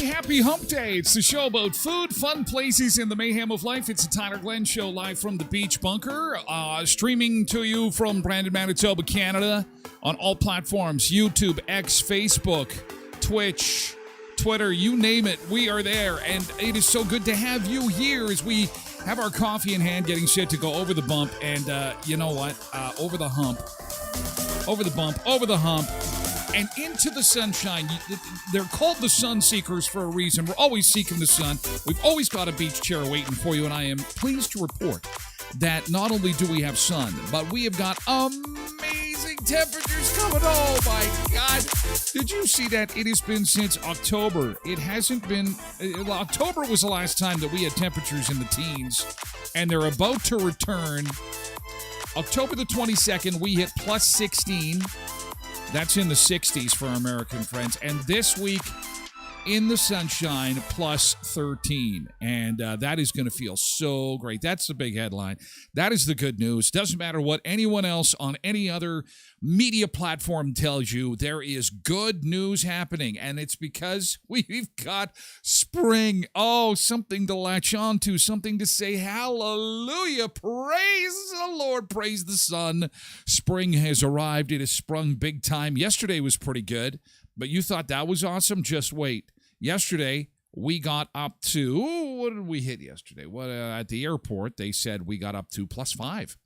Happy Hump Day. It's the show about food, fun places, and the mayhem of life. It's the Tyler Glen Show live from the Beach Bunker, streaming to you from Brandon, Manitoba, Canada, on all platforms, YouTube, X, Facebook, Twitch, Twitter, you name it, we are there. And it is so good to have you here as we have our coffee in hand, getting set to go over the bump. And you know what? Over the hump, over the bump, over the hump, and into the sunshine. They're called the sun seekers for a reason. We're always seeking the sun. We've always got a beach chair waiting for you, and I am pleased to report that not only do we have sun, but we have got amazing temperatures coming. Oh my God. Did you see that? It has been since October. It hasn't been, October was the last time that we had temperatures in the teens, and they're about to return. October the 22nd, we hit plus 16. That's in the 60s for our American friends. And this week, in the sunshine, plus 13. And that is going to feel so great. That's the big headline. That is the good news. Doesn't matter what anyone else on any other media platform tells you, there is good news happening. And it's because we've got spring. Oh, something to latch on to, something to say hallelujah. Praise the Lord. Praise the sun. Spring has arrived. It has sprung big time. Yesterday was pretty good. But you thought that was awesome? Just wait. Yesterday, we got up to, what did we hit yesterday? At the airport, they said we got up to plus 5.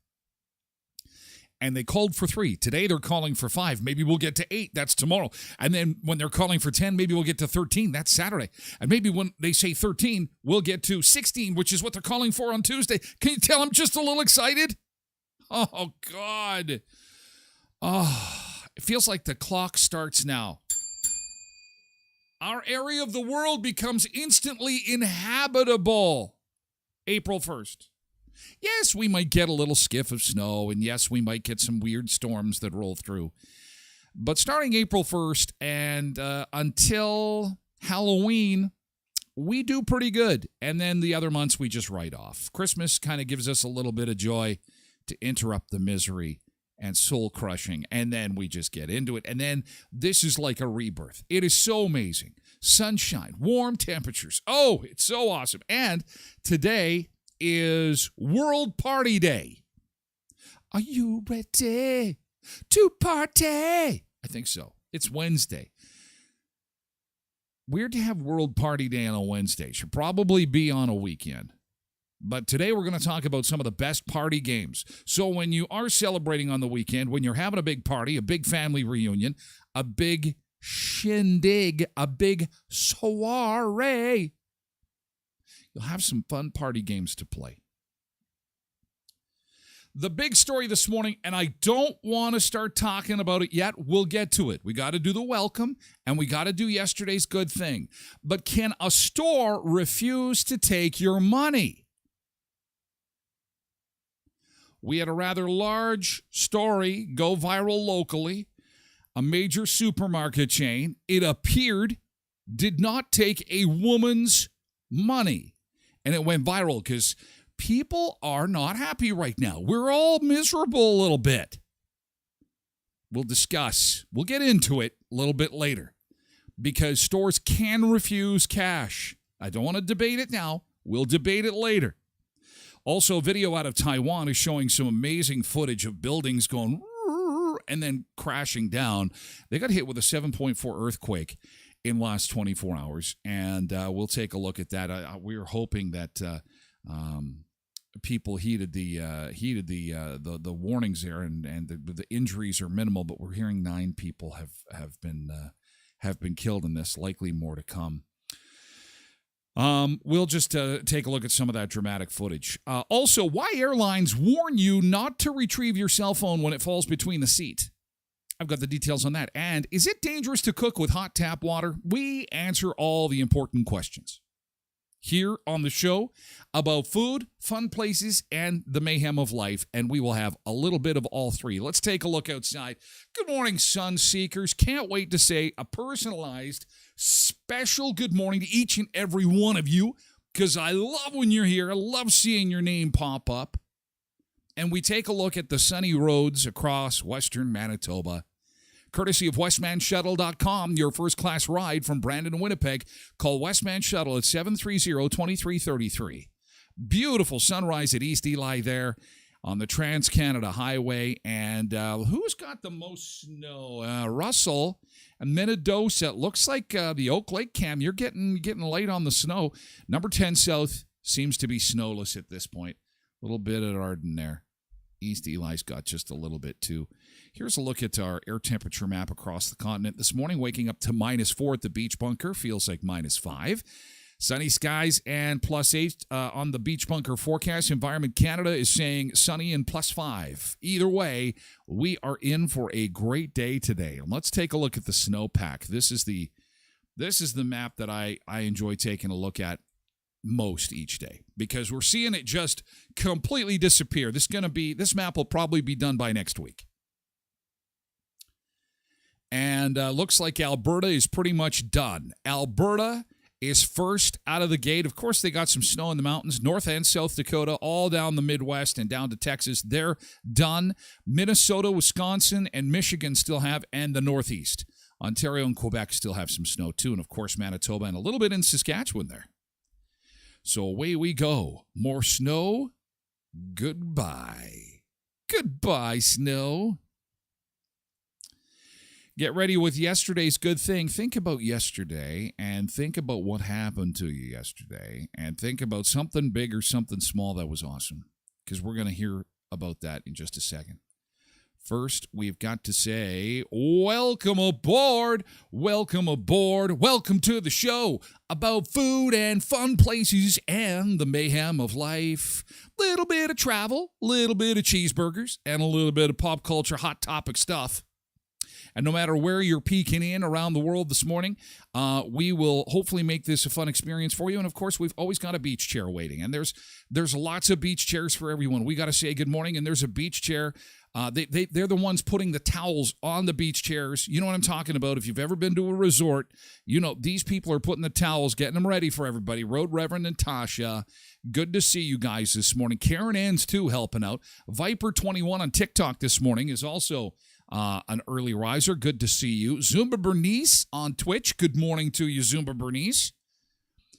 And they called for 3. Today, they're calling for 5. Maybe we'll get to 8. That's tomorrow. And then when they're calling for 10, maybe we'll get to 13. That's Saturday. And maybe when they say 13, we'll get to 16, which is what they're calling for on Tuesday. Can you tell I'm just a little excited? Oh, God. Oh, it feels like the clock starts now. Our area of the world becomes instantly inhabitable. April 1st. Yes, we might get a little skiff of snow, and yes, we might get some weird storms that roll through. But starting April 1st and until Halloween, we do pretty good. And then the other months, we just write off. Christmas kind of gives us a little bit of joy to interrupt the misery and soul-crushing, and then we just get into it. And then this is like a rebirth. It is so amazing. Sunshine, warm temperatures. Oh, it's so awesome. And today is World Party Day. Are you ready to party? I think so. It's Wednesday. Weird to have World Party Day on a Wednesday. Should probably be on a weekend. But today we're going to talk about some of the best party games. So when you are celebrating on the weekend, when you're having a big party, a big family reunion, a big shindig, a big soiree, you'll have some fun party games to play. The big story this morning, and I don't want to start talking about it yet. We'll get to it. We got to do the welcome, and we got to do yesterday's good thing. But can a store refuse to take your money? We had a rather large story go viral locally. A major supermarket chain, it appeared, did not take a woman's money. And it went viral because people are not happy right now. We're all miserable a little bit. We'll discuss. We'll get into it a little bit later because stores can refuse cash. I don't want to debate it now. We'll debate it later. Also, video out of Taiwan is showing some amazing footage of buildings going and then crashing down. They got hit with a 7.4 earthquake in the last 24 hours, and we'll take a look at that. We're hoping that people heeded the warnings there, and the injuries are minimal. But we're hearing 9 people have been killed in this. Likely more to come. We'll just take a look at some of that dramatic footage. Also, why airlines warn you not to retrieve your cell phone when it falls between the seat. I've got the details on that. And is it dangerous to cook with hot tap water? We answer all the important questions here on the show about food, fun places, and the mayhem of life. And we will have a little bit of all three. Let's take a look outside. Good morning, sun seekers. Can't wait to say a personalized special good morning to each and every one of you, because I love when you're here. I love seeing your name pop up. And we take a look at the sunny roads across western Manitoba. Courtesy of voicemanusa.com, your first-class ride from Brandon to Winnipeg. Call Westman Shuttle at 730-2333. Beautiful sunrise at East Eli there on the Trans-Canada Highway. And who's got the most snow? Russell and Minnedosa. Looks like the Oak Lake Cam. You're getting late on the snow. Number 10 South seems to be snowless at this point. A little bit at Arden there. East Eli's got just a little bit too. Here's a look at our air temperature map across the continent this morning. Waking up to -4 at the beach bunker. Feels like -5. Sunny skies and +8 on the beach bunker forecast. Environment Canada is saying sunny and +5. Either way, we are in for a great day today. And let's take a look at the snowpack. This is the map that I enjoy taking a look at most each day, because we're seeing it just completely disappear. This map will probably be done by next week. And looks like Alberta is pretty much done. Alberta is first out of the gate. Of course, they got some snow in the mountains, North and South Dakota, all down the Midwest and down to Texas. They're done. Minnesota, Wisconsin, and Michigan still have, and the Northeast. Ontario and Quebec still have some snow too, and of course Manitoba and a little bit in Saskatchewan there. So away we go. More snow. Goodbye. Goodbye, snow. Get ready with yesterday's good thing. Think about yesterday and think about what happened to you yesterday and think about something big or something small that was awesome, because we're going to hear about that in just a second. First, we've got to say, welcome aboard, welcome aboard, welcome to the show about food and fun places and the mayhem of life. Little bit of travel, little bit of cheeseburgers, and a little bit of pop culture hot topic stuff. And no matter where you're peeking in around the world this morning, we will hopefully make this a fun experience for you. And, of course, we've always got a beach chair waiting. And there's lots of beach chairs for everyone. We got to say good morning, and there's a beach chair. They're the ones putting the towels on the beach chairs. You know what I'm talking about. If you've ever been to a resort, you know these people are putting the towels, getting them ready for everybody. Road Reverend and Tasha, good to see you guys this morning. Karen Ann's, too, helping out. Viper21 on TikTok this morning is also an early riser. Good to see you. Zumba Bernice on Twitch. Good morning to you, Zumba Bernice.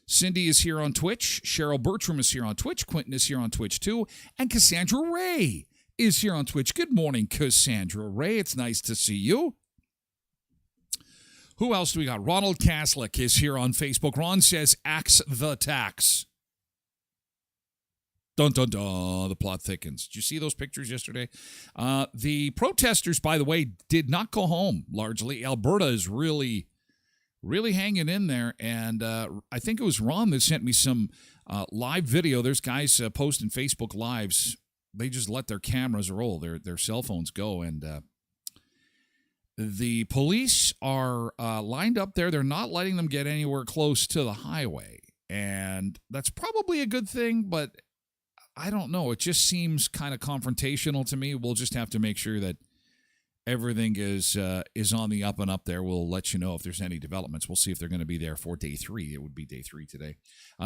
Cindy is here on Twitch. Cheryl Bertram is here on Twitch. Quentin is here on Twitch, too. And Cassandra Ray is here on Twitch. Good morning, Cassandra Ray. It's nice to see you. Who else do we got? Ronald Kaslik is here on Facebook. Ron says, axe the tax. Dun, dun, dun. The plot thickens. Did you see those pictures yesterday? The protesters, by the way, did not go home, largely. Alberta is really hanging in there. And I think it was Ron that sent me some live video. There's guys posting Facebook Lives. They just let their cameras roll, their cell phones go. And the police are lined up there. They're not letting them get anywhere close to the highway. And that's probably a good thing, but I don't know. It just seems kind of confrontational to me. We'll just have to make sure that everything is on the up and up there. We'll let you know if there's any developments. We'll see if they're going to be there for day 3. It would be day 3 today.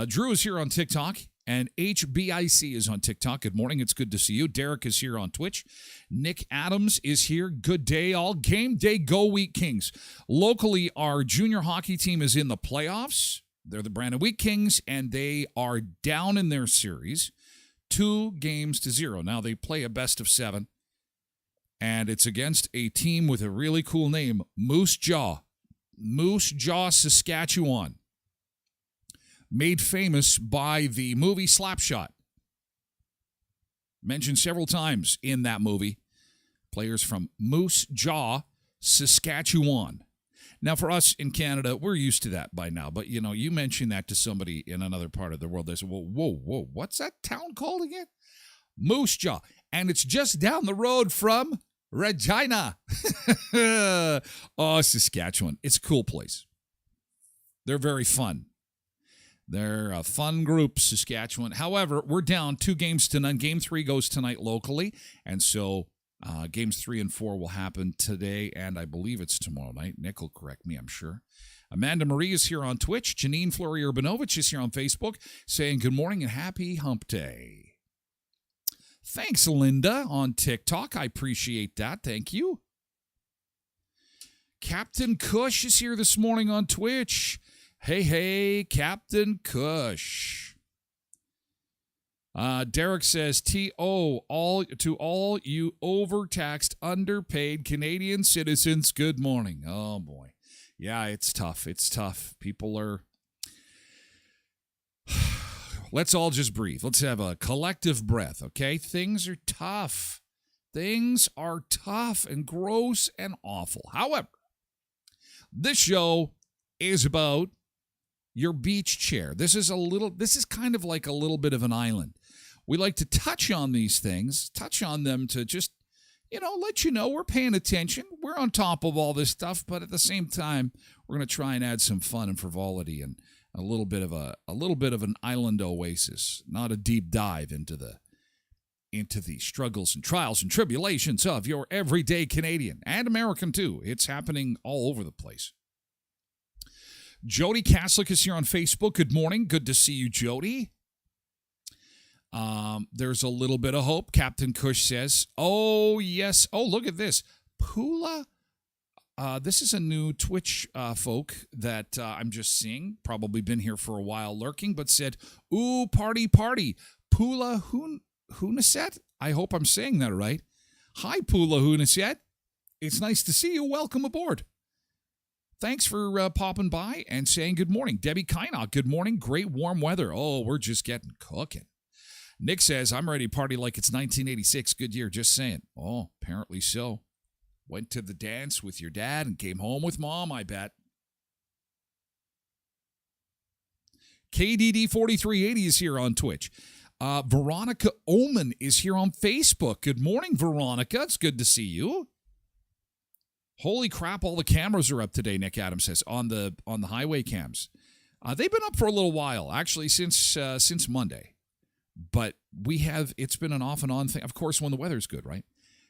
Drew is here on TikTok, and HBIC is on TikTok. Good morning. It's good to see you. Derek is here on Twitch. Nick Adams is here. Good day, all. Game day, go Wheat Kings. Locally, our junior hockey team is in the playoffs. They're the Brandon Wheat Kings, and they are down in their series 2-0. Now, they play a best of 7. And it's against a team with a really cool name, Moose Jaw. Moose Jaw, Saskatchewan. Made famous by the movie Slapshot. Mentioned several times in that movie. Players from Moose Jaw, Saskatchewan. Now, for us in Canada, we're used to that by now. But, you mention that to somebody in another part of the world, they say, whoa, what's that town called again? Moose Jaw. And it's just down the road from Regina. Oh, Saskatchewan. It's a cool place. They're very fun. They're a fun group, Saskatchewan. However, we're down 2-0. Game 3 goes tonight locally. And so games 3 and 4 will happen today, and I believe it's tomorrow night. Nick will correct me, I'm sure. Amanda Marie is here on Twitch. Janine Fleury Urbanovich is here on Facebook saying good morning and happy hump day. Thanks, Linda, on TikTok. I appreciate that. Thank you. Captain Kush is here this morning on Twitch. Hey, Captain Kush. Derek says, T.O., to all you overtaxed, underpaid Canadian citizens, good morning. Oh, boy. Yeah, it's tough. It's tough. People are... Let's all just breathe. Let's have a collective breath, okay? Things are tough. Things are tough and gross and awful. However, this show is about your beach chair. This is kind of like a little bit of an island. We like to touch on these things, touch on them to just, let you know we're paying attention. We're on top of all this stuff, but at the same time, we're going to try and add some fun and frivolity and a little bit of an island oasis, not a deep dive into the struggles and trials and tribulations of your everyday Canadian and American too. It's happening all over the place. Jody Kaslik is here on Facebook. Good morning. Good to see you, Jody. There's a little bit of hope. Captain Kush says, oh, yes. Oh, look at this. Pula. This is a new Twitch folk that I'm just seeing. Probably been here for a while lurking, but said, ooh, party. Pula Hunaset? I hope I'm saying that right. Hi, Pula Hunaset. It's nice to see you. Welcome aboard. Thanks for popping by and saying good morning. Debbie Kynock, good morning. Great warm weather. Oh, we're just getting cooking. Nick says, I'm ready to party like it's 1986. Good year, just saying. Oh, apparently so. Went to the dance with your dad and came home with mom, I bet. KDD4380 is here on Twitch. Veronica Ullman is here on Facebook. Good morning, Veronica. It's good to see you. Holy crap, all the cameras are up today, Nick Adams says, on the highway cams. They've been up for a little while, actually, since Monday. But it's been an off and on thing. Of course, when the weather's good, right?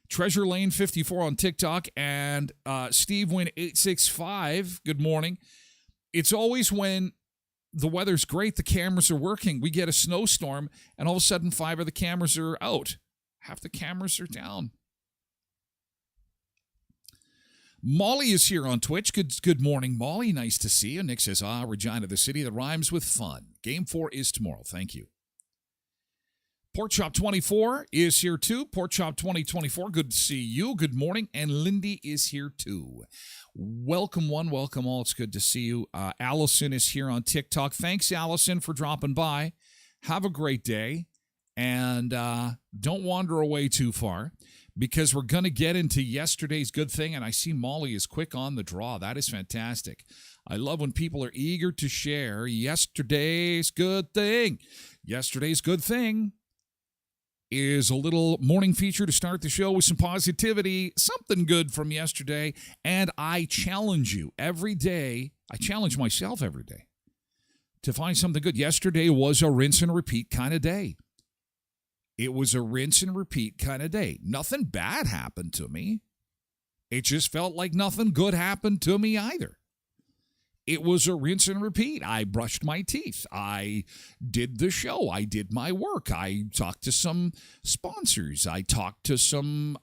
Treasure Lane 54 on TikTok and Steve Wynn 865. Good morning. It's always when the weather's great, the cameras are working. We get a snowstorm, and all of a sudden 5 of the cameras are out. Half the cameras are down. Molly is here on Twitch. Good morning, Molly. Nice to see you. Nick says, Regina, the city that rhymes with fun. Game 4 is tomorrow. Thank you. Pork Chop 24 is here too. Pork Chop 2024, good to see you. Good morning. And Lindy is here too. Welcome one, welcome all. It's good to see you. Allison is here on TikTok. Thanks, Allison, for dropping by. Have a great day. And don't wander away too far because we're going to get into yesterday's good thing. And I see Molly is quick on the draw. That is fantastic. I love when people are eager to share yesterday's good thing. Yesterday's good thing is a little morning feature to start the show with some positivity, something good from yesterday. And I challenge you every day. I challenge myself every day to find something good. Yesterday was a rinse and repeat kind of day. It was a rinse and repeat kind of day. Nothing bad happened to me. It just felt like nothing good happened to me either. It was a rinse and repeat. I brushed my teeth. I did the show. I did my work. I talked to some sponsors. I talked to some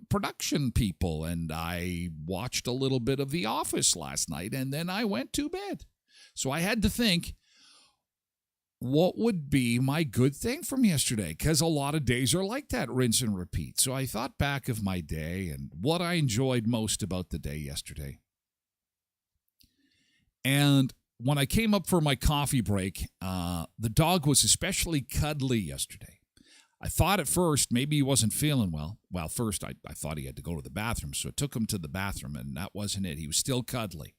production people. And I watched a little bit of The Office last night. And then I went to bed. So I had to think, what would be my good thing from yesterday? Because a lot of days are like that, rinse and repeat. So I thought back of my day and what I enjoyed most about the day yesterday. And when I came up for my coffee break, the dog was especially cuddly yesterday. I thought at first maybe he wasn't feeling well. Well, first I thought he had to go to the bathroom, so I took him to the bathroom, and that wasn't it. He was still cuddly.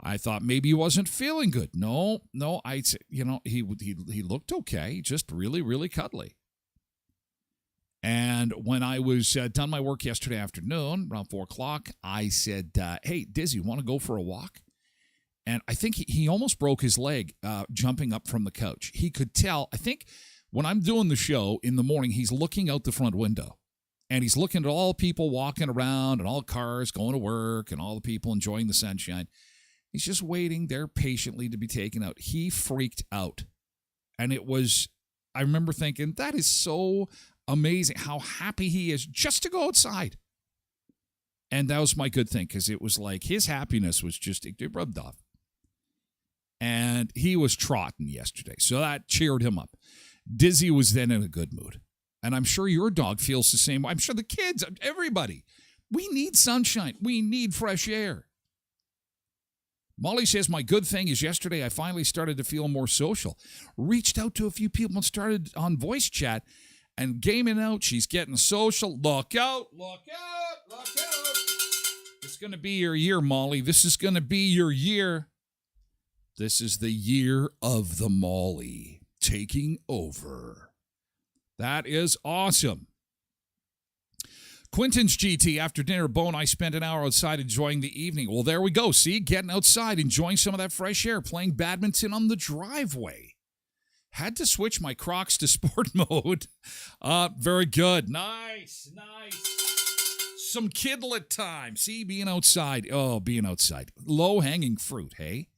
I thought maybe he wasn't feeling good. No, he looked okay, just really, really cuddly. And when I was done my work yesterday afternoon, around 4 o'clock, I said, hey, Dizzy, want to go for a walk? And I think he almost broke his leg jumping up from the couch. He could tell, I think when I'm doing the show in the morning, he's looking out the front window. And he's looking at all the people walking around and all the cars going to work and all the people enjoying the sunshine. He's just waiting there patiently to be taken out. He freaked out. And I remember thinking, that is so amazing how happy he is just to go outside. And that was my good thing because it was like his happiness was just, it rubbed off. And he was trotting yesterday. So that cheered him up. Dizzy was then in a good mood. And I'm sure your dog feels the same way. I'm sure the kids, everybody. We need sunshine. We need fresh air. Molly says, my good thing is yesterday I finally started to feel more social. Reached out to a few people and started on voice chat and gaming out. She's getting social. Look out, look out, look out. It's going to be your year, Molly. This is going to be your year. This is the year of the Molly taking over. That is awesome. Quinton's GT, after dinner, Bo and I spent an hour outside enjoying the evening. Well, there we go. See, getting outside, enjoying some of that fresh air, playing badminton on the driveway. Had to switch my Crocs to sport mode. Very good. Nice. Some kidlet time. See, being outside. Oh, being outside. Low-hanging fruit, hey?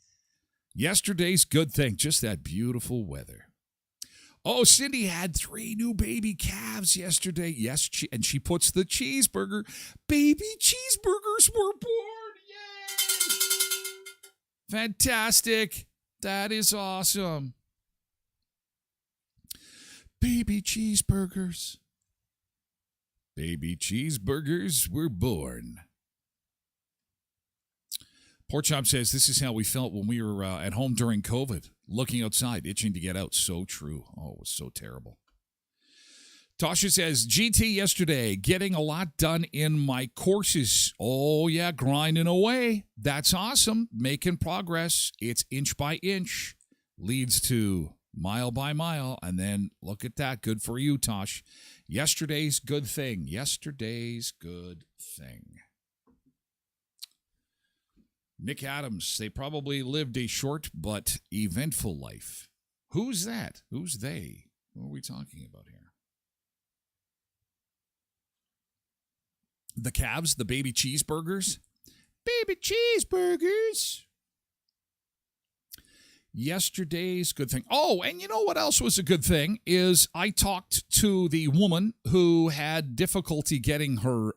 Yesterday's good thing, just that beautiful weather. Oh, Cindy had 3 new baby calves yesterday. Yes, and she puts the cheeseburger. Baby cheeseburgers were born. Yay! Fantastic. That is awesome. Baby cheeseburgers. Baby cheeseburgers were born. Pork Chop says, this is how we felt when we were at home during COVID, looking outside, itching to get out. So true. Oh, it was so terrible. Tasha says, GT yesterday, getting a lot done in my courses. Oh, yeah, grinding away. That's awesome. Making progress. It's inch by inch. Leads to mile by mile. And then look at that. Good for you, Tosh. Yesterday's good thing. Yesterday's good thing. Nick Adams, they probably lived a short but eventful life. Who's that? Who's they? What are we talking about here? The calves, the baby cheeseburgers? Baby cheeseburgers. Yesterday's good thing. Oh, and you know what else was a good thing is I talked to the woman who had difficulty getting her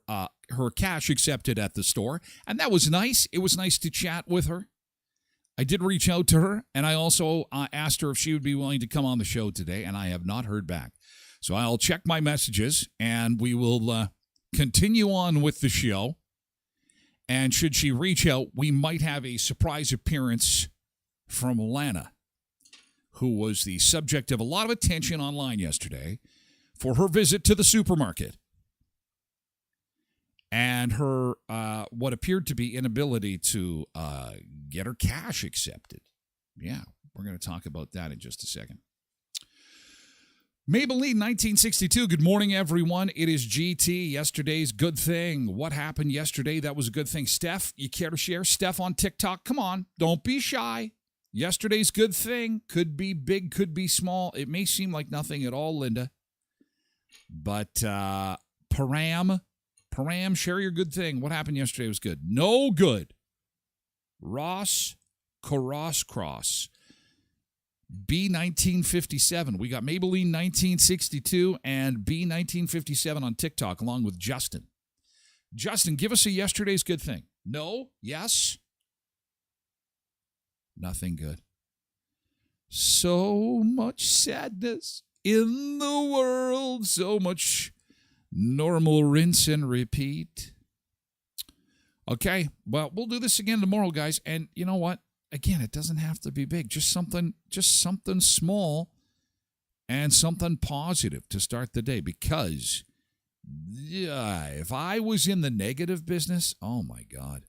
cash accepted at the store, and that was nice. It was nice to chat with her. I did reach out to her, and I also asked her if she would be willing to come on the show today, and I have not heard back. So I'll check my messages, and we will continue on with the show. And should she reach out, we might have a surprise appearance from Lana, who was the subject of a lot of attention online yesterday for her visit to the supermarket and her what appeared to be inability to get her cash accepted. Yeah, we're going to talk about that in just a second. Maybelline 1962. Good morning, everyone. It is GT. Yesterday's good thing. What happened yesterday? That was a good thing. Steph, you care to share? Steph on TikTok. Come on. Don't be shy. Yesterday's good thing. Could be big, could be small. It may seem like nothing at all, Linda. But Param, share your good thing. What happened yesterday was good. No good. Ross Cross. B1957. We got Maybelline 1962 and B1957 on TikTok along with Justin. Justin, give us a yesterday's good thing. No? Yes? Nothing good. So much sadness in the world. So much normal rinse and repeat. Okay, well, we'll do this again tomorrow, guys. And you know what? Again, it doesn't have to be big. Just something small and something positive to start the day. Because if I was in the negative business, oh my God.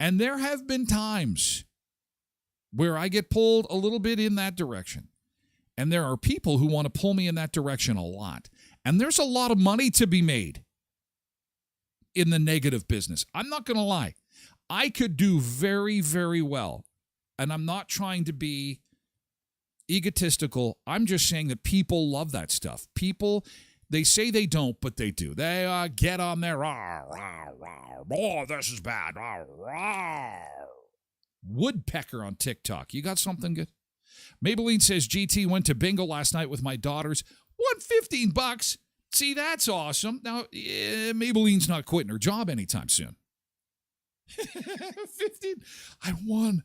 And there have been times where I get pulled a little bit in that direction. And there are people who want to pull me in that direction a lot. And there's a lot of money to be made in the negative business. I'm not going to lie. I could do very, very well. And I'm not trying to be egotistical. I'm just saying that people love that stuff. People, they say they don't, but they do. They get on there. Rah, rah, rah. Oh, this is bad. Rah, rah. Woodpecker on TikTok. You got something good? Maybelline says, GT went to bingo last night with my daughters. Won $15. See, that's awesome. Now, Maybelline's not quitting her job anytime soon. 15. I won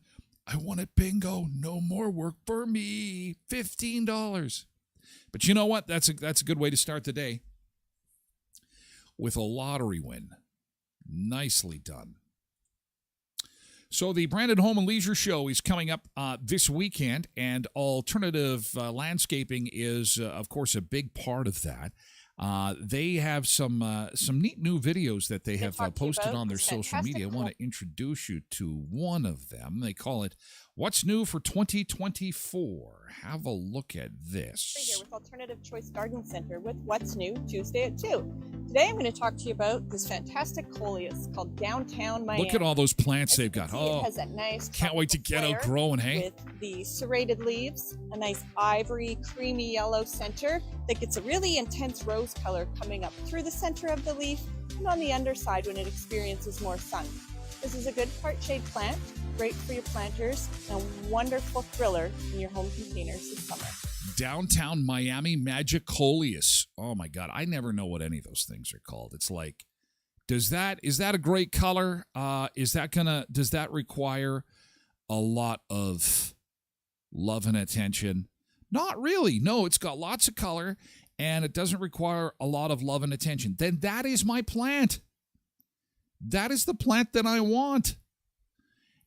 at bingo. No more work for me. $15. But you know what? That's a good way to start the day. With a lottery win. Nicely done. So the Brandon Home and Leisure Show is coming up this weekend, and alternative landscaping is, of course, a big part of that. They have some neat new videos that they have posted on their social media. I want to introduce you to one of them. They call it What's New for 2024. Have a look at this. We're here with Alternative Choice Garden Center with What's New Tuesday at 2. Today I'm going to talk to you about this fantastic coleus called Downtown Miami. Look at all those plants they've got. It has that nice can't wait to get out growing, hey? With the serrated leaves, a nice ivory, creamy yellow center that gets a really intense rose color coming up through the center of the leaf and on the underside when it experiences more sun. This is a good part shade plant, great for your planters, and a wonderful thriller in your home containers this summer. Downtown Miami Magic Coleus. Oh my God, I never know what any of those things are called. It's like, is that a great color? Does that require a lot of love and attention? Not really. No, it's got lots of color and it doesn't require a lot of love and attention. Then that is my plant. That is the plant that I want.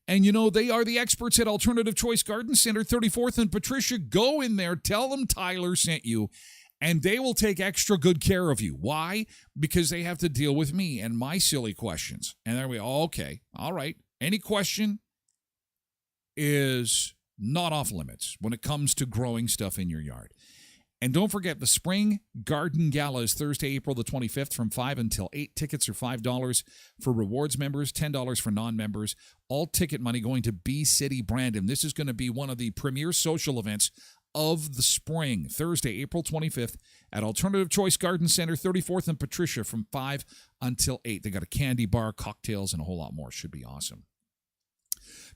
And, you know, they are the experts at Alternative Choice Garden Center, 34th and Patricia. Go in there, tell them Tyler sent you, and they will take extra good care of you. Why? Because they have to deal with me and my silly questions. And there we go. Okay. All right. Any question is not off limits when it comes to growing stuff in your yard. And don't forget, the Spring Garden Gala is Thursday, April the 25th from 5 until 8. Tickets are $5 for rewards members, $10 for non-members. All ticket money going to B-City Brandon. This is going to be one of the premier social events of the spring. Thursday, April 25th at Alternative Choice Garden Center, 34th and Patricia from 5 until 8. They got a candy bar, cocktails, and a whole lot more. Should be awesome.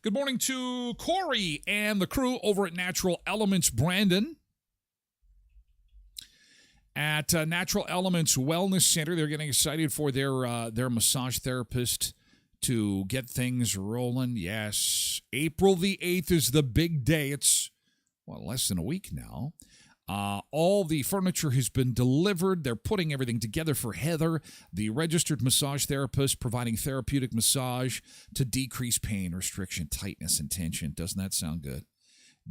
Good morning to Corey and the crew over at Natural Elements Brandon. At Natural Elements Wellness Center, they're getting excited for their massage therapist to get things rolling. Yes, April the 8th is the big day. It's, less than a week now. All the furniture has been delivered. They're putting everything together for Heather, the registered massage therapist, providing therapeutic massage to decrease pain, restriction, tightness, and tension. Doesn't that sound good?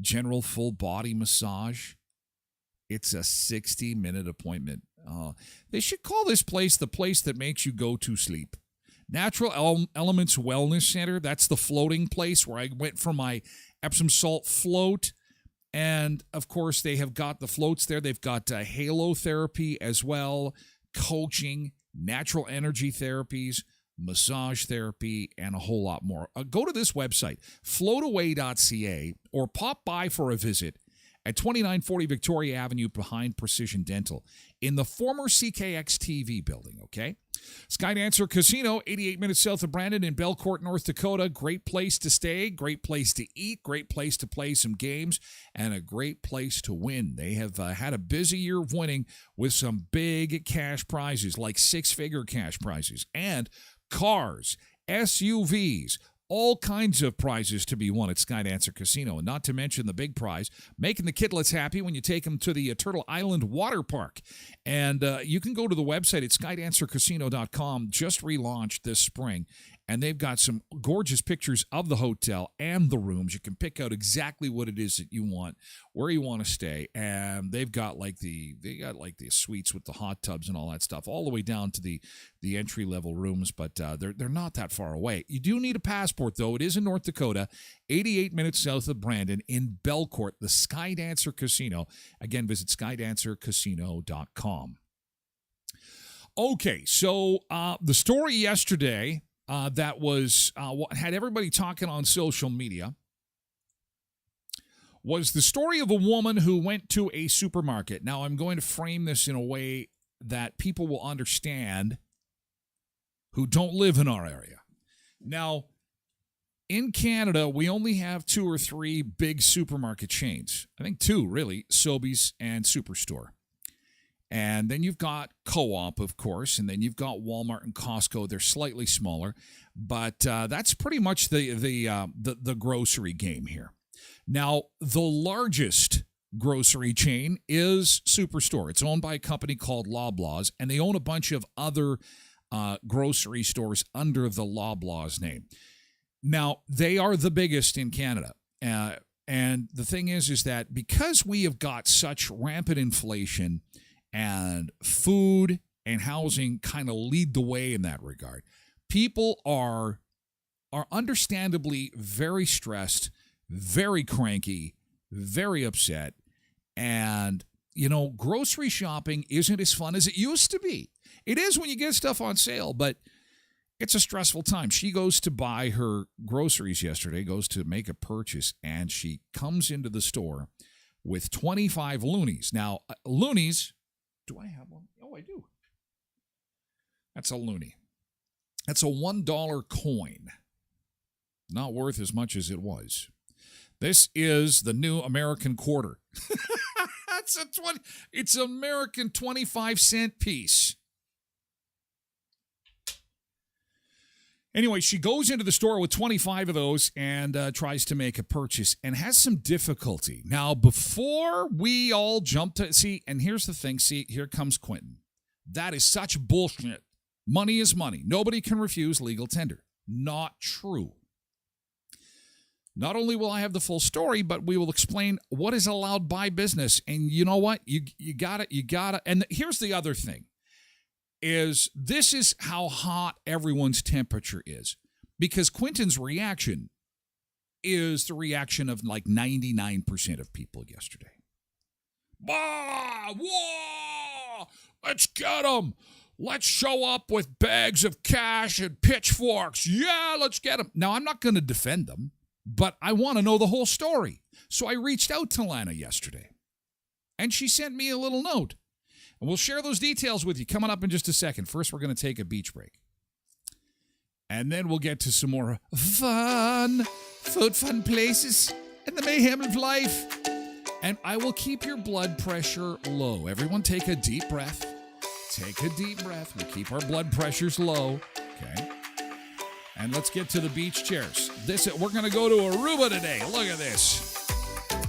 General full body massage. It's a 60-minute appointment. They should call this place the place that makes you go to sleep. Natural Elements Wellness Center. That's the floating place where I went for my Epsom salt float. And, of course, they have got the floats there. They've got halo therapy as well, coaching, natural energy therapies, massage therapy, and a whole lot more. Go to this website, floataway.ca, or pop by for a visit at 2940 Victoria Avenue behind Precision Dental in the former CKX TV building, okay? Skydancer Casino, 88 minutes south of Brandon in Belcourt, North Dakota. Great place to stay, great place to eat, great place to play some games, and a great place to win. They have had a busy year of winning with some big cash prizes, like six-figure cash prizes, and cars, SUVs, all kinds of prizes to be won at Skydancer Casino, and not to mention the big prize, making the kidlets happy when you take them to the Turtle Island Water Park. And you can go to the website at skydancercasino.com, just relaunched this spring, and they've got some gorgeous pictures of the hotel and the rooms. You can pick out exactly what it is that you want, where you want to stay, and they've got the suites with the hot tubs and all that stuff, all the way down to the entry level rooms. But they're not that far away. You do need a passport though. It is in North Dakota, 88 minutes south of Brandon in Belcourt, the Skydancer Casino. Again, visit skydancercasino.com. Okay, so the story yesterday. That was what had everybody talking on social media was the story of a woman who went to a supermarket. Now, I'm going to frame this in a way that people will understand who don't live in our area. Now, in Canada, we only have 2 or 3 big supermarket chains. I think 2, really, Sobeys and Superstore. And then you've got Co-op, of course, and then you've got Walmart and Costco. They're slightly smaller, but that's pretty much the grocery game here. Now, the largest grocery chain is Superstore. It's owned by a company called Loblaws, and they own a bunch of other grocery stores under the Loblaws name. Now, they are the biggest in Canada. And the thing is that because we have got such rampant inflation and food and housing kind of lead the way in that regard, people are understandably very stressed, very cranky, very upset. And, grocery shopping isn't as fun as it used to be. It is when you get stuff on sale, but it's a stressful time. She goes to buy her groceries yesterday, goes to make a purchase, and she comes into the store with 25 loonies. Now, loonies... Do I have one? Oh, I do. That's a loonie. That's a $1 coin. Not worth as much as it was. This is the new American quarter. It's an American 25-cent piece. Anyway, she goes into the store with 25 of those and tries to make a purchase and has some difficulty. Now, before we all jump to... See, and here's the thing. See, here comes Quentin. That is such bullshit. Money is money. Nobody can refuse legal tender. Not true. Not only will I have the full story, but we will explain what is allowed by business. And you know what? You gotta. And here's the other thing. This is how hot everyone's temperature is. Because Quentin's reaction is the reaction of like 99% of people yesterday. Bah! Whoa! Let's get them! Let's show up with bags of cash and pitchforks. Yeah, let's get them. Now, I'm not going to defend them, but I want to know the whole story. So I reached out to Lana yesterday, and she sent me a little note. And we'll share those details with you coming up in just a second. First, we're going to take a beach break. And then we'll get to some more fun places in the mayhem of life. And I will keep your blood pressure low. Everyone take a deep breath. Take a deep breath. We'll keep our blood pressures low. Okay? And let's get to the beach chairs. We're going to go to Aruba today. Look at this.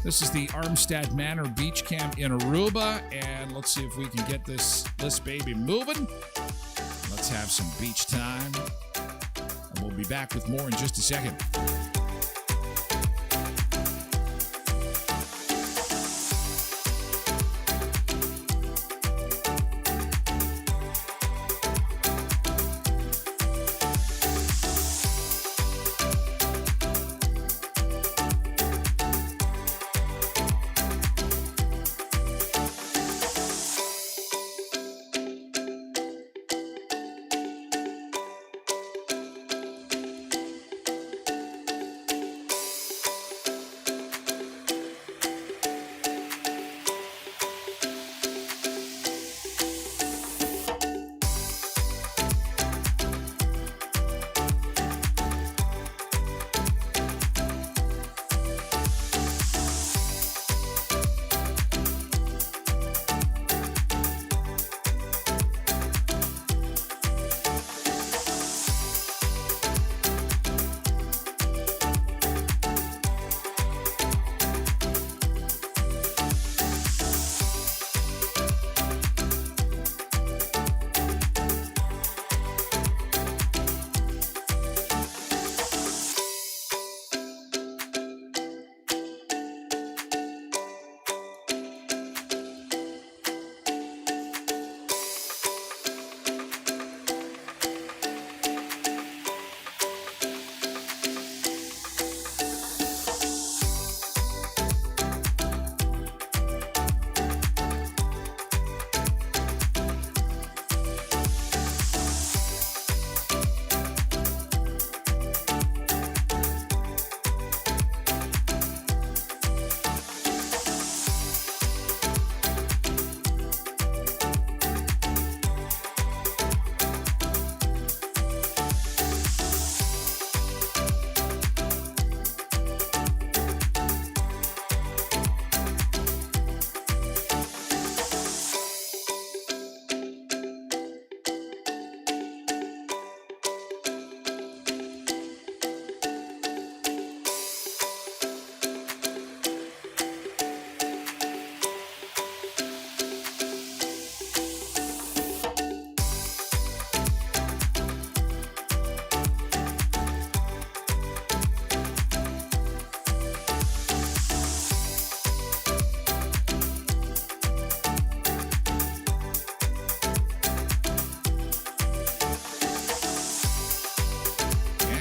This is the Armstead Manor Beach Camp in Aruba, and let's see if we can get this baby moving. Let's have some beach time, and we'll be back with more in just a second.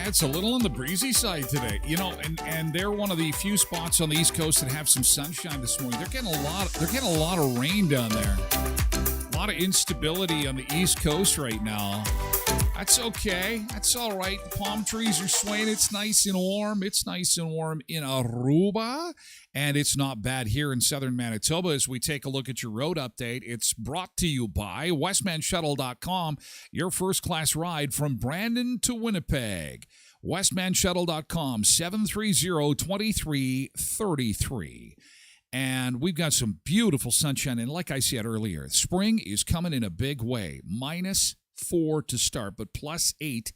It's a little on the breezy side today, and they're one of the few spots on the East Coast that have some sunshine this morning. They're getting a lot of rain down there. A lot of instability on the East Coast right now. That's okay. That's all right. Palm trees are swaying. It's nice and warm. It's nice and warm in Aruba, and it's not bad here in southern Manitoba. As we take a look at your road update, it's brought to you by voicemanusa.com, your first-class ride from Brandon to Winnipeg. voicemanusa.com, 730-2333. And we've got some beautiful sunshine, and like I said earlier, spring is coming in a big way. -4 to start, but +8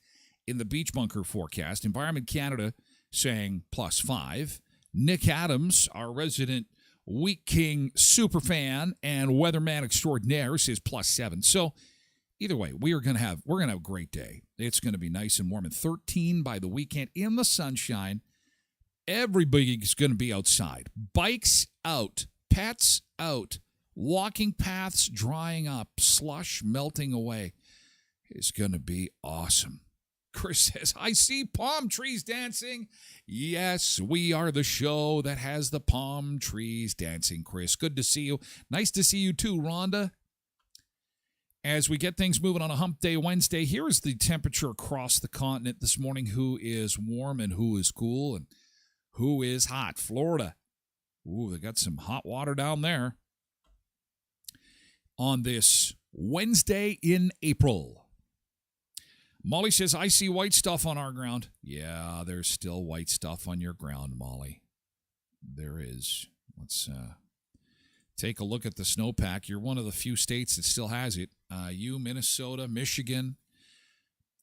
in the Beach Bunker forecast. Environment Canada saying +5. Nick Adams, our resident Wheat King superfan and weatherman extraordinaire, says +7. So either way, we're gonna have a great day. It's gonna be nice and warm, and 13 by the weekend in the sunshine. Everybody's gonna be outside. Bikes out, pets out, walking paths drying up, slush melting away. It's going to be awesome. Chris says, I see palm trees dancing. Yes, we are the show that has the palm trees dancing, Chris. Good to see you. Nice to see you too, Rhonda. As we get things moving on a hump day Wednesday, here is the temperature across the continent this morning. Who is warm and who is cool and who is hot? Florida. Ooh, they got some hot water down there. On this Wednesday in April. Molly says, I see white stuff on our ground. Yeah, there's still white stuff on your ground, Molly. There is. Let's take a look at the snowpack. You're one of the few states that still has it. You, Minnesota, Michigan.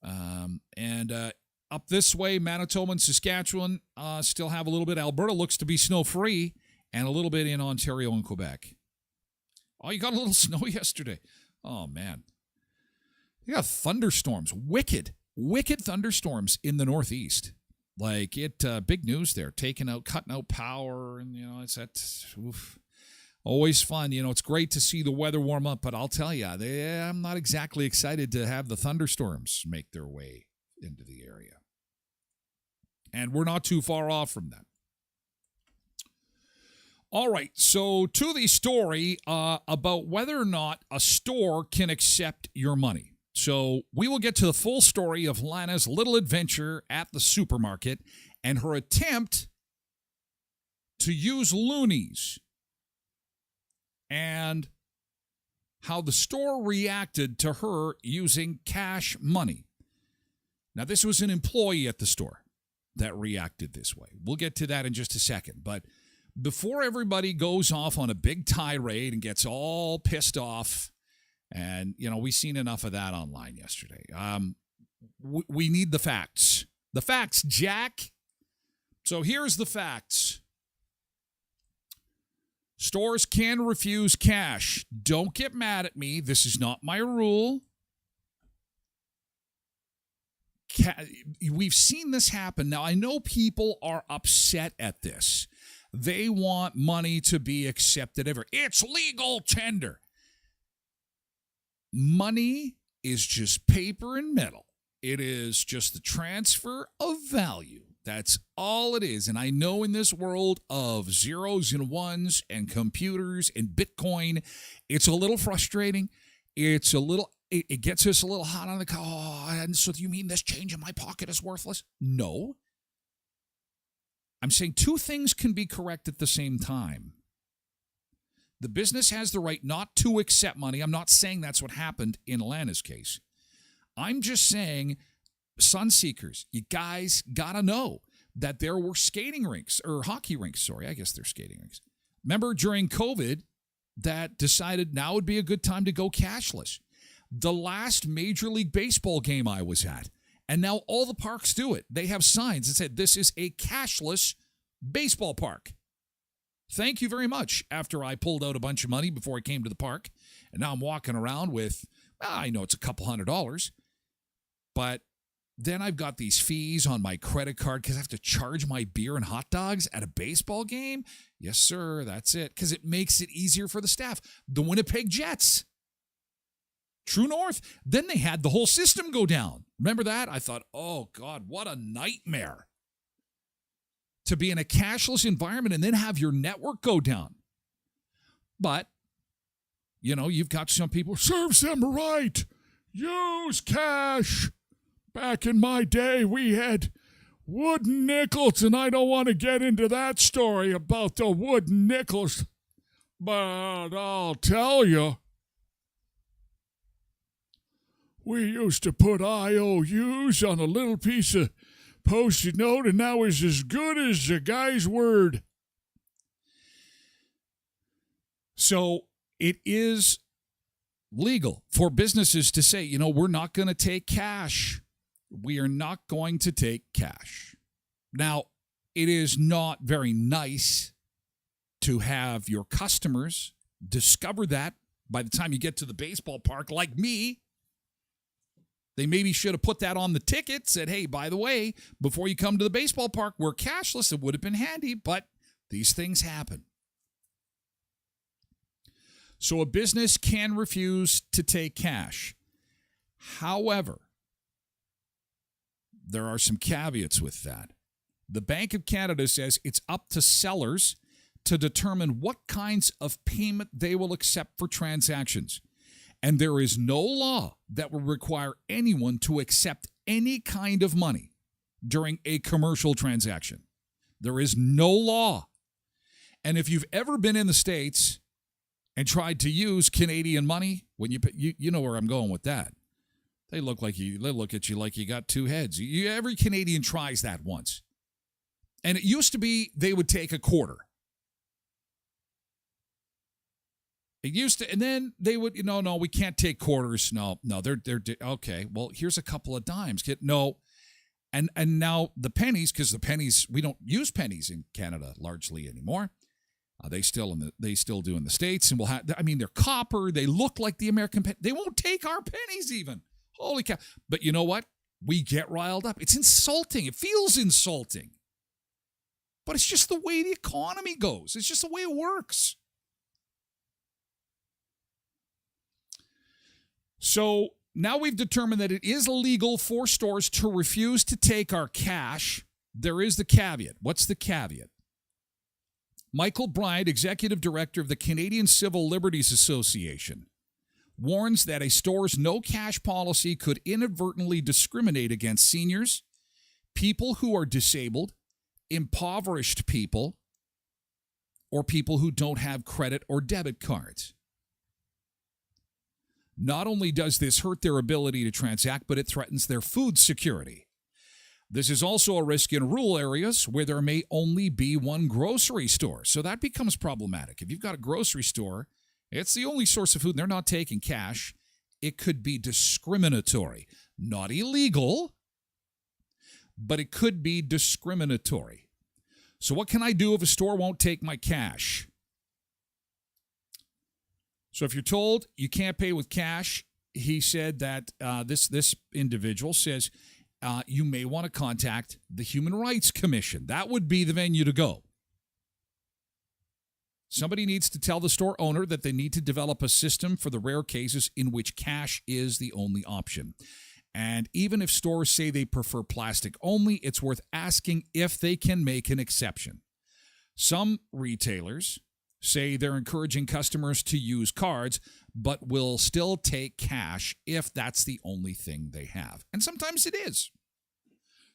And Up this way, Manitoba and Saskatchewan still have a little bit. Alberta looks to be snow-free, and a little bit in Ontario and Quebec. Oh, you got a little snow yesterday. Oh, man. You got thunderstorms, wicked thunderstorms in the Northeast. Like, big news there, cutting out power, and, oof. Always fun. It's great to see the weather warm up, but I'll tell you, I'm not exactly excited to have the thunderstorms make their way into the area. And we're not too far off from that. All right, so to the story about whether or not a store can accept your money. So we will get to the full story of Lana's little adventure at the supermarket and her attempt to use loonies and how the store reacted to her using cash money. Now, this was an employee at the store that reacted this way. We'll get to that in just a second. But before everybody goes off on a big tirade and gets all pissed off, and, we've seen enough of that online yesterday, we need the facts. The facts, Jack. So here's the facts. Stores can refuse cash. Don't get mad at me. This is not my rule. We've seen this happen. Now, I know people are upset at this. They want money to be accepted everywhere. It's legal tender. Money is just paper and metal. It is just the transfer of value. That's all it is. And I know in this world of zeros and ones and computers and Bitcoin, it's a little frustrating. It gets us a little hot on the car. Oh, and so you mean this change in my pocket is worthless? No. I'm saying two things can be correct at the same time. The business has the right not to accept money. I'm not saying that's what happened in Lana's case. I'm just saying, Sunseekers, you guys got to know that there were skating rinks, or hockey rinks, sorry. I guess they're skating rinks. Remember during COVID that decided now would be a good time to go cashless. The last Major League Baseball game I was at, and now all the parks do it. They have signs that said this is a cashless baseball park. Thank you very much. After I pulled out a bunch of money before I came to the park, and now I'm walking around with, I know it's a couple $100, but then I've got these fees on my credit card because I have to charge my beer and hot dogs at a baseball game. Yes, sir, that's it, because it makes it easier for the staff. The Winnipeg Jets, True North, then they had the whole system go down. Remember that? I thought, oh, God, what a nightmare to be in a cashless environment and then have your network go down. But, you've got some people, serves them right. Use cash. Back in my day, we had wooden nickels, and I don't want to get into that story about the wooden nickels. But I'll tell you, we used to put IOUs on a little piece of Post-it note, and now is as good as the guy's word. So it is legal for businesses to say, we're not going to take cash. We are not going to take cash. Now, it is not very nice to have your customers discover that by the time you get to the baseball park, like me. They maybe should have put that on the ticket, said, hey, by the way, before you come to the baseball park, we're cashless. It would have been handy, but these things happen. So a business can refuse to take cash. However, there are some caveats with that. The Bank of Canada says it's up to sellers to determine what kinds of payment they will accept for transactions. And there is no law that will require anyone to accept any kind of money during a commercial transaction. There is no law. And if you've ever been in the States and tried to use Canadian money, when you know where I'm going with that. They look at you like you got two heads. Every Canadian tries that once. And it used to be they would take a quarter. It used to, and then they would, no, we can't take quarters. No, they're okay. Well, here's a couple of dimes. No. And now the pennies, because the pennies, we don't use pennies in Canada largely anymore. They still do in the States, and they're copper. They look like the American penny. They won't take our pennies even. Holy cow! But you know what? We get riled up. It's insulting. It feels insulting. But it's just the way the economy goes. It's just the way it works. So now we've determined that it is illegal for stores to refuse to take our cash. There is the caveat. What's the caveat? Michael Bryant, executive director of the Canadian Civil Liberties Association, warns that a store's no cash policy could inadvertently discriminate against seniors, people who are disabled, impoverished people, or people who don't have credit or debit cards. Not only does this hurt their ability to transact, but it threatens their food security. This is also a risk in rural areas where there may only be one grocery store. So that becomes problematic. If you've got a grocery store, it's the only source of food, and they're not taking cash. It could be discriminatory. Not illegal, but it could be discriminatory. So what can I do if a store won't take my cash? So if you're told you can't pay with cash, he said that this individual says you may want to contact the Human Rights Commission. That would be the venue to go. Somebody needs to tell the store owner that they need to develop a system for the rare cases in which cash is the only option. And even if stores say they prefer plastic only, it's worth asking if they can make an exception. Some retailers say they're encouraging customers to use cards, but will still take cash if that's the only thing they have. And sometimes it is.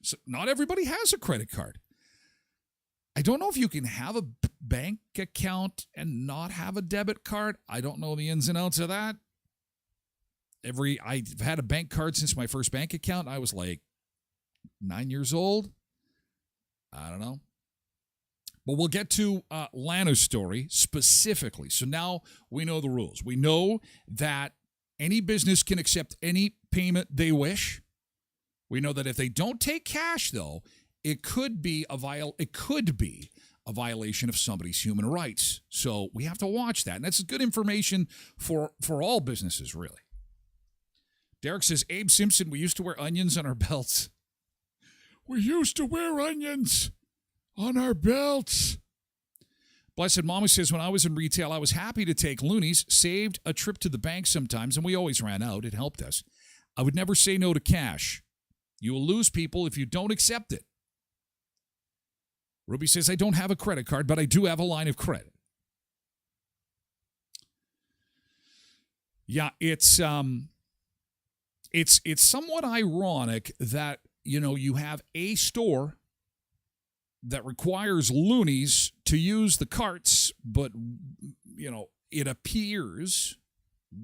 So not everybody has a credit card. I don't know if you can have a bank account and not have a debit card. I don't know the ins and outs of that. I've had a bank card since my first bank account. I was like 9 years old. I don't know. But we'll get to Lana's story specifically. So now we know the rules. We know that any business can accept any payment they wish. We know that if they don't take cash, though, it could be a violation of somebody's human rights. So we have to watch that. And that's good information for all businesses, really. Derek says, Abe Simpson, we used to wear onions on our belts. We used to wear onions on our belts. Blessed Mama says, when I was in retail, I was happy to take loonies, saved a trip to the bank sometimes, and we always ran out. It helped us. I would never say no to cash. You will lose people if you don't accept it. Ruby says, I don't have a credit card, but I do have a line of credit. Yeah, it's somewhat ironic that, you have a store that requires loonies to use the carts, but, it appears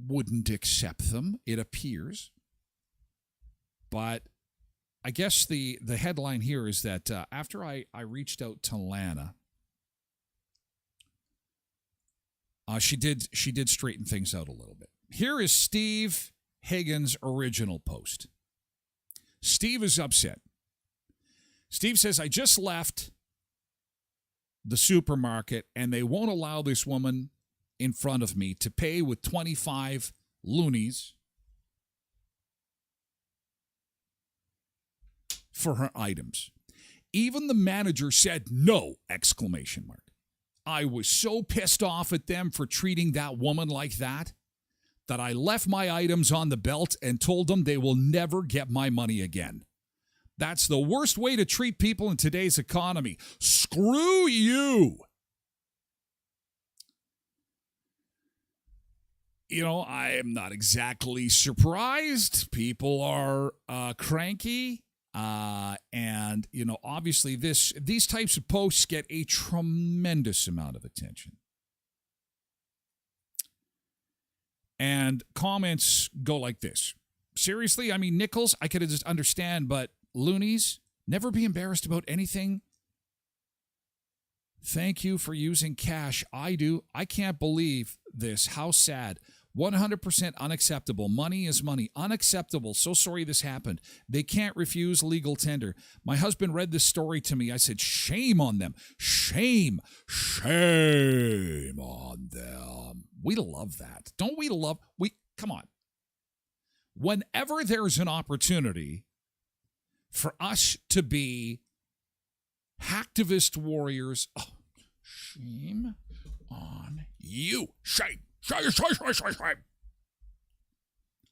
wouldn't accept them. It appears. But I guess the headline here is that after I reached out to Lana, she did straighten things out a little bit. Here is Steve Hagan's original post. Steve is upset. Steve says, I just left the supermarket and they won't allow this woman in front of me to pay with 25 loonies for her items. Even the manager said no, ! I was so pissed off at them for treating that woman like that I left my items on the belt and told them they will never get my money again. That's the worst way to treat people in today's economy. Screw you. I am not exactly surprised. People are cranky. And, obviously these types of posts get a tremendous amount of attention. And comments go like this. Seriously, nickels, I could just understand, but loonies, never be embarrassed about anything. Thank you for using cash. I do. I can't believe this. How sad. 100% unacceptable. Money is money. Unacceptable. So sorry this happened. They can't refuse legal tender. My husband read this story to me. I said, shame on them. Shame. Shame on them. We love that. Don't we love? Come on. Whenever there's an opportunity for us to be hacktivist warriors, shame on you. Shame. Shame.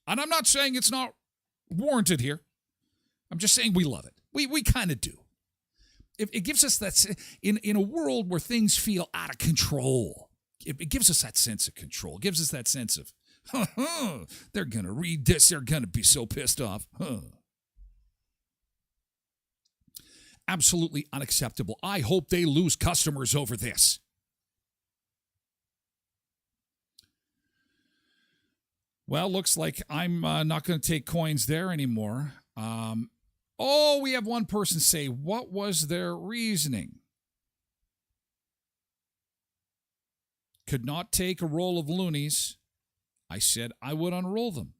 And I'm not saying it's not warranted here. I'm just saying we love it. We kind of do. It gives us that, in a world where things feel out of control, it gives us that sense of control. It gives us that sense of, they're going to read this. They're going to be so pissed off. Absolutely unacceptable. I hope they lose customers over this. Well, looks like I'm not going to take coins there anymore. We have one person say, what was their reasoning? Could not take a roll of loonies. I said I would unroll them.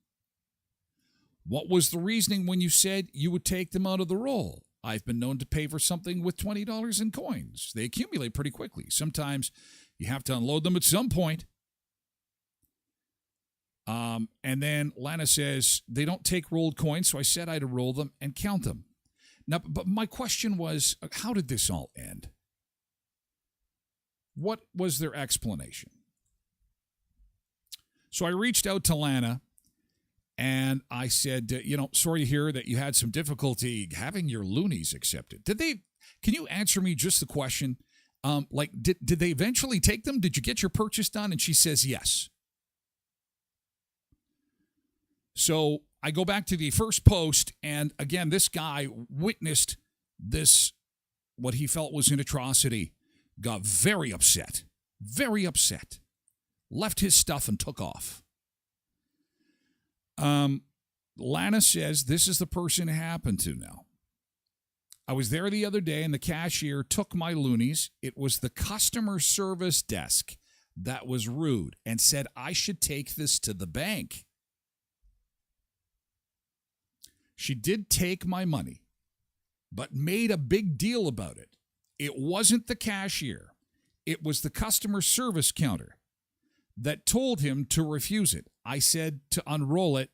What was the reasoning when you said you would take them out of the roll? I've been known to pay for something with $20 in coins. They accumulate pretty quickly. Sometimes you have to unload them at some point. And then Lana says they don't take rolled coins, so I said I'd roll them and count them. Now, but my question was, how did this all end? What was their explanation? So I reached out to Lana and I said, sorry to hear that you had some difficulty having your loonies accepted. Can you answer me just the question? Did they eventually take them? Did you get your purchase done? And she says, yes. So I go back to the first post, and again, this guy witnessed this, what he felt was an atrocity, got very upset, left his stuff and took off. Lana says this is the person it happened to now. I was there the other day, and the cashier took my loonies. It was the customer service desk that was rude and said I should take this to the bank. She did take my money, but made a big deal about it. It wasn't the cashier. It was the customer service counter that told him to refuse it. I said to unroll it,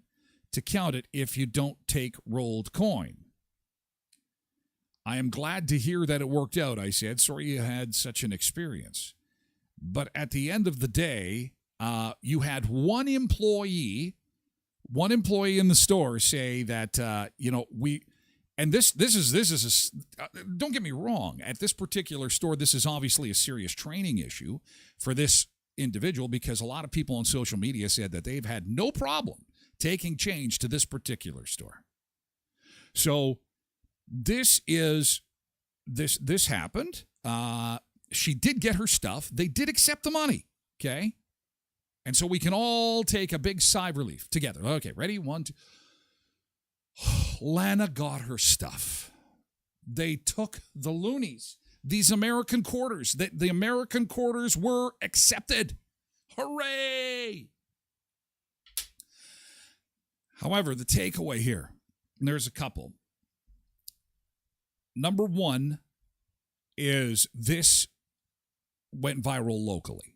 to count it if you don't take rolled coin. I am glad to hear that it worked out, I said. Sorry you had such an experience. But at the end of the day, you had one employee in the store say that, and this is don't get me wrong. At this particular store, this is obviously a serious training issue for this individual because a lot of people on social media said that they've had no problem taking change to this particular store. So this happened. She did get her stuff. They did accept the money. Okay. And so we can all take a big sigh of relief together. Okay, ready? 1, 2. Lana got her stuff. They took the loonies, these American quarters. The American quarters were accepted. Hooray! However, the takeaway here, and there's a couple. Number one is this went viral locally.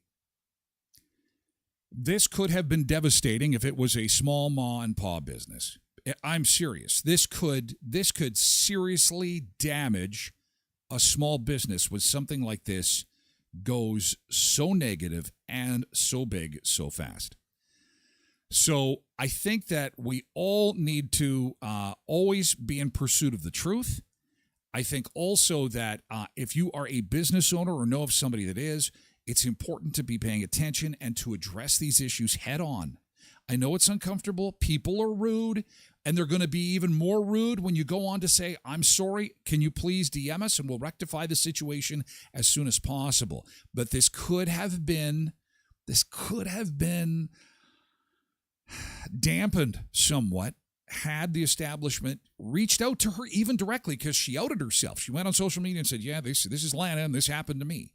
This could have been devastating if it was a small ma and pa business. I'm serious. This could seriously damage a small business when something like this goes so negative and so big so fast. So I think that we all need to always be in pursuit of the truth. I think also that if you are a business owner or know of somebody that is, it's important to be paying attention and to address these issues head on. I know it's uncomfortable. People are rude, and they're going to be even more rude when you go on to say, I'm sorry, can you please DM us and we'll rectify the situation as soon as possible. But this could have been dampened somewhat had the establishment reached out to her even directly, because she outed herself. She went on social media and said, yeah, this is Lana and this happened to me.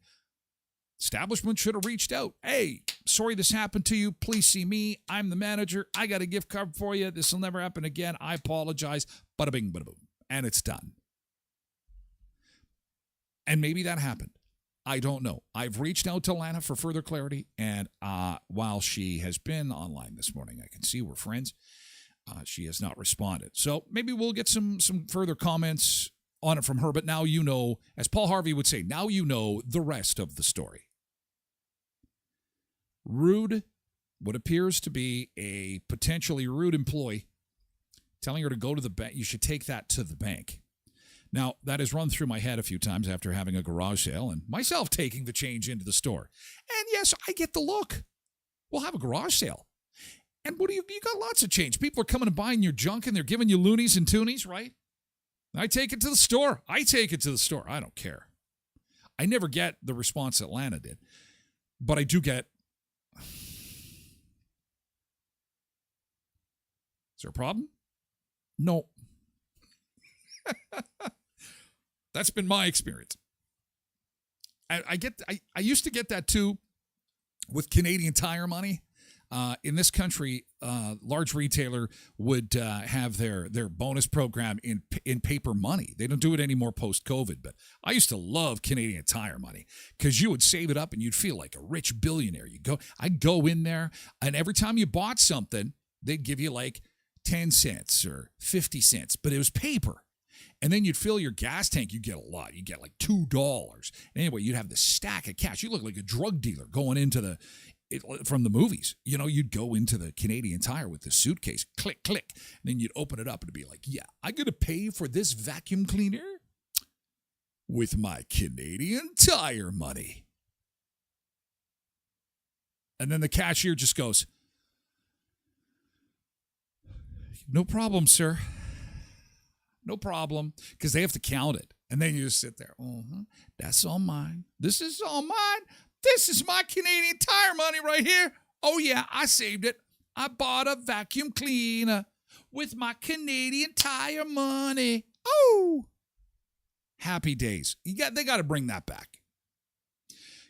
Establishment should have reached out. Hey, sorry this happened to you. Please see me. I'm the manager. I got a gift card for you. This will never happen again. I apologize. Bada bing, bada boom. And it's done. And maybe that happened. I don't know. I've reached out to Lana for further clarity. And while she has been online this morning, I can see we're friends. She has not responded. So maybe we'll get some further comments on it from her. But now you know, as Paul Harvey would say, now you know the rest of the story. Rude, what appears to be a potentially rude employee, telling her to go to the bank. You should take that to the bank. Now, that has run through my head a few times after having a garage sale and myself taking the change into the store. And yes, I get the look. We'll have a garage sale. And what do you got lots of change. People are coming and buying your junk and they're giving you loonies and toonies, right? I take it to the store. I don't care. I never get the response that Lana did. But I do get, is there a problem? No. That's been my experience. I used to get that too with Canadian Tire money. In this country, large retailer would have their bonus program in paper money. They don't do it anymore post-COVID, but I used to love Canadian Tire money because you would save it up and you'd feel like a rich billionaire. I'd go in there, and every time you bought something, they'd give you like 10 cents or 50 cents, but it was paper. And then you'd fill your gas tank. You'd get a lot. You'd get like $2. Anyway, you'd have this stack of cash. You look like a drug dealer going into from the movies. You know, you'd go into the Canadian Tire with the suitcase, click, click. And then you'd open it up and it'd be like, yeah, I'm going to pay for this vacuum cleaner with my Canadian Tire money. And then the cashier just goes, no problem, sir. No problem. Because they have to count it. And then you just sit there. That's all mine. This is all mine. This is my Canadian Tire money right here. Oh, yeah, I saved it. I bought a vacuum cleaner with my Canadian Tire money. Oh, happy days. They got to bring that back.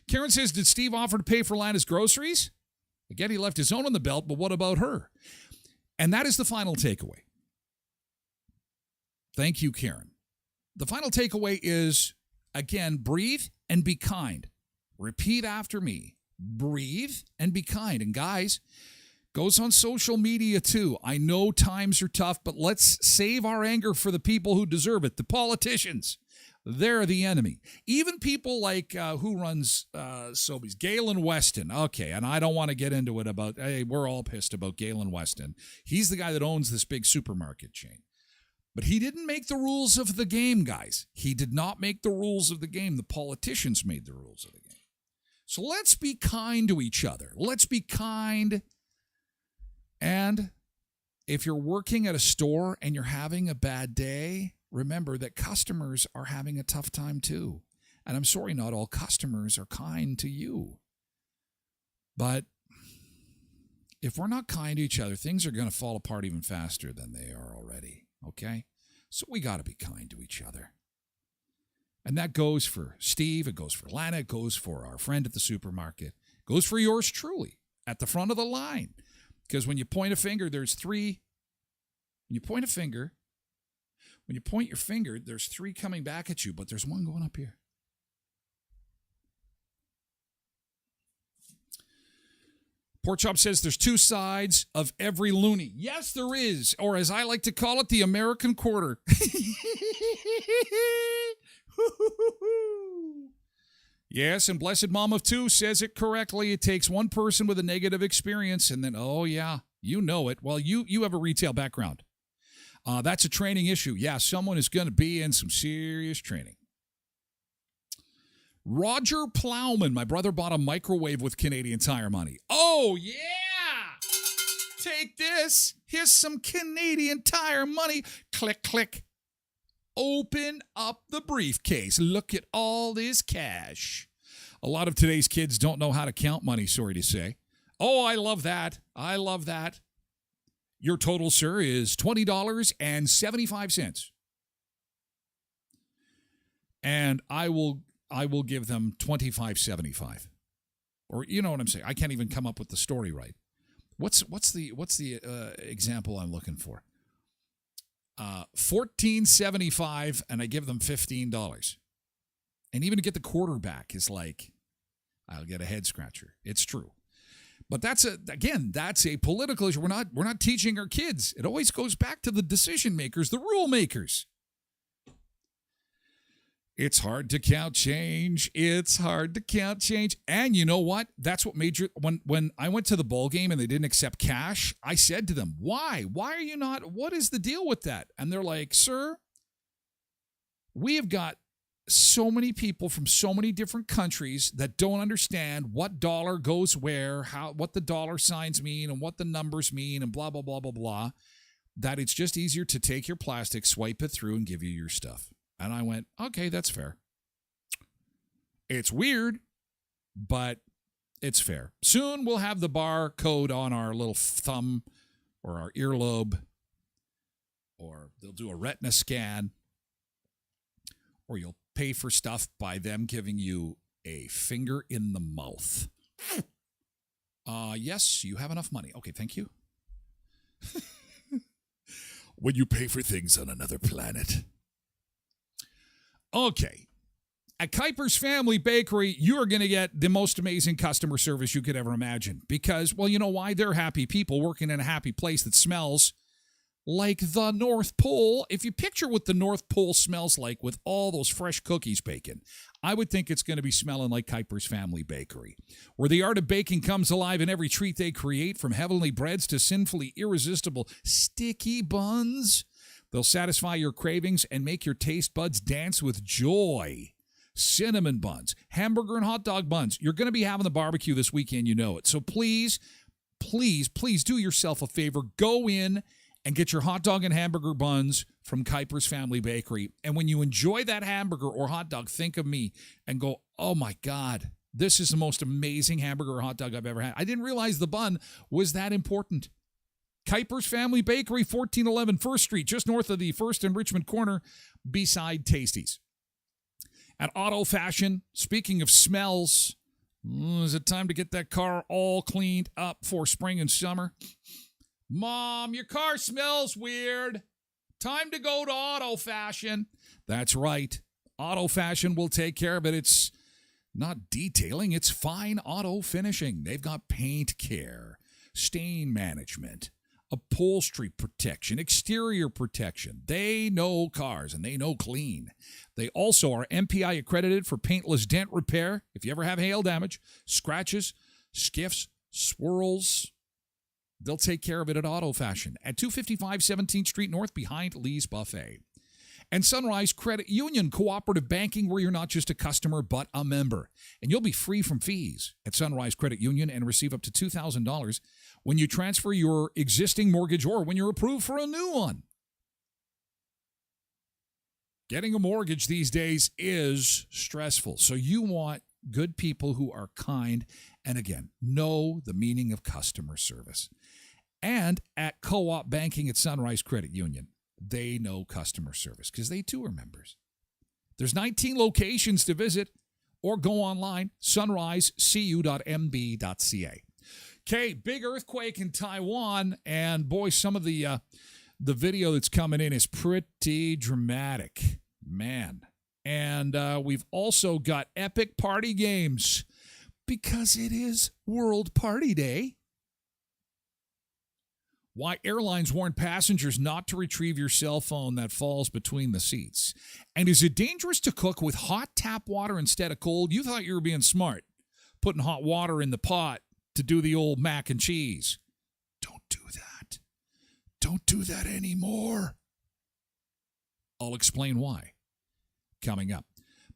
Karen says, did Steve offer to pay for Lana's groceries? Again, he left his own on the belt, but what about her? And that is the final takeaway. Thank you, Karen. The final takeaway is, again, breathe and be kind. Repeat after me. Breathe and be kind. And guys, goes on social media too. I know times are tough, but let's save our anger for the people who deserve it. The politicians. They're the enemy. Even people like who runs Sobeys, Galen Weston. Okay, and I don't want to get into it about, hey, we're all pissed about Galen Weston. He's the guy that owns this big supermarket chain. But he didn't make the rules of the game, guys. He did not make the rules of the game. The politicians made the rules of the game. So let's be kind to each other. Let's be kind. And if you're working at a store and you're having a bad day, remember that customers are having a tough time too. And I'm sorry, not all customers are kind to you. But if we're not kind to each other, things are going to fall apart even faster than they are already. Okay? So we got to be kind to each other. And that goes for Steve, it goes for Lana, it goes for our friend at the supermarket, it goes for yours truly at the front of the line. Because when you point a finger, there's three. When you point your finger, there's three coming back at you, but there's one going up here. Pork Chop says there's two sides of every loony. Yes, there is. Or as I like to call it, the American quarter. Yes, and Blessed Mom of Two says it correctly. It takes one person with a negative experience and then, oh yeah, you know it. Well, you have a retail background. That's a training issue. Yeah, someone is going to be in some serious training. Roger Plowman, my brother bought a microwave with Canadian Tire money. Oh, yeah. Take this. Here's some Canadian Tire money. Click, click. Open up the briefcase. Look at all this cash. A lot of today's kids don't know how to count money, sorry to say. Oh, I love that. I love that. Your total, sir, is $20.75. And I will give them $25.75. Or you know what I'm saying? I can't even come up with the story right. What's the example I'm looking for? $14.75, and I give them $15. And even to get the quarterback is like, I'll get a head scratcher. It's true. But that's a political issue. We're not teaching our kids. It always goes back to the decision makers, the rule makers. It's hard to count change. It's hard to count change. And you know what? That's what made you, when I went to the bowl game and they didn't accept cash, I said to them, why? Why are you not? What is the deal with that? And they're like, sir, we have got so many people from so many different countries that don't understand what dollar goes where, what the dollar signs mean and what the numbers mean and blah, blah, blah, blah, blah, that it's just easier to take your plastic, swipe it through, and give you your stuff. And I went, okay, that's fair. It's weird, but it's fair. Soon we'll have the barcode on our little thumb or our earlobe, or they'll do a retina scan, or you'll pay for stuff by them giving you a finger in the mouth. Yes, you have enough money. Okay, thank you. When you pay for things on another planet. Okay. At Kuiper's Family Bakery, you are going to get the most amazing customer service you could ever imagine. Because, well, you know why? They're happy people working in a happy place that smells like the North Pole. If you picture what the North Pole smells like with all those fresh cookies baking, I would think it's going to be smelling like Kuiper's Family Bakery, where the art of baking comes alive in every treat they create, from heavenly breads to sinfully irresistible sticky buns. They'll satisfy your cravings and make your taste buds dance with joy. Cinnamon buns, hamburger and hot dog buns. You're going to be having the barbecue this weekend, you know it. So please, please, please do yourself a favor. Go in and get your hot dog and hamburger buns from Kuiper's Family Bakery. And when you enjoy that hamburger or hot dog, think of me and go, oh my God, this is the most amazing hamburger or hot dog I've ever had. I didn't realize the bun was that important. Kuiper's Family Bakery, 1411 First Street, just north of the First and Richmond corner, beside Tasties. At Auto Fashion, speaking of smells, is it time to get that car all cleaned up for spring and summer? Mom, your car smells weird. Time to go to Auto Fashion. That's right. Auto Fashion will take care of it. It's not detailing, it's fine auto finishing. They've got paint care, stain management, upholstery protection, exterior protection. They know cars and they know clean. They also are MPI accredited for paintless dent repair. If you ever have hail damage, scratches, skiffs, swirls, they'll take care of it at Auto Fashion at 255 17th Street North behind Lee's Buffet. And Sunrise Credit Union, cooperative banking where you're not just a customer but a member. And you'll be free from fees at Sunrise Credit Union and receive up to $2,000 when you transfer your existing mortgage or when you're approved for a new one. Getting a mortgage these days is stressful. So you want good people who are kind and, again, know the meaning of customer service. And at Co-op Banking at Sunrise Credit Union, they know customer service because they too are members. There's 19 locations to visit or go online, sunrisecu.mb.ca. Okay, big earthquake in Taiwan, and boy, some of the video that's coming in is pretty dramatic, man. And we've also got epic party games because it is World Party Day. Why airlines warn passengers not to retrieve your cell phone that falls between the seats. And is it dangerous to cook with hot tap water instead of cold? You thought you were being smart, putting hot water in the pot to do the old mac and cheese. Don't do that. Don't do that anymore. I'll explain why coming up.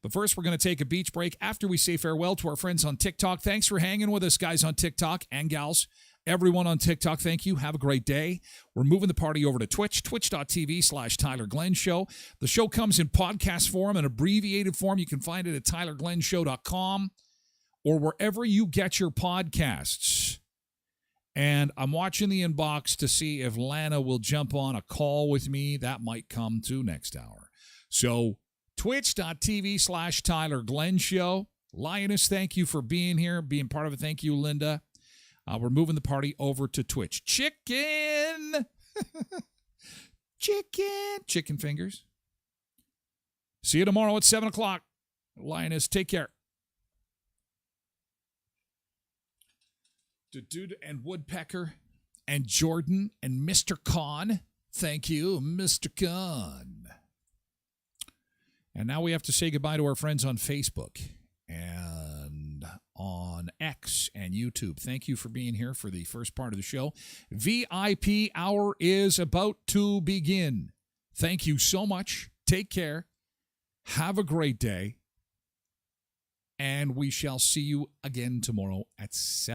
But first, we're going to take a beach break after we say farewell to our friends on TikTok. Thanks for hanging with us, guys, on TikTok and gals. Everyone on TikTok, thank you. Have a great day. We're moving the party over to Twitch, twitch.tv/Tyler Glen Show. The show comes in podcast form and abbreviated form. You can find it at tylerglenshow.com or wherever you get your podcasts. And I'm watching the inbox to see if Lana will jump on a call with me. That might come to next hour. So twitch.tv/Tyler Glen Show. Lioness, thank you for being here, being part of it. Thank you, Linda. We're moving the party over to Twitch. Chicken! Chicken fingers. See you tomorrow at 7 o'clock. Lioness, take care. Dude and Woodpecker and Jordan and Mr. Khan. Thank you, Mr. Khan. And now we have to say goodbye to our friends on Facebook and on X and YouTube. Thank you for being here for the first part of the show. VIP hour is about to begin. Thank you so much. Take care. Have a great day. And we shall see you again tomorrow at 7.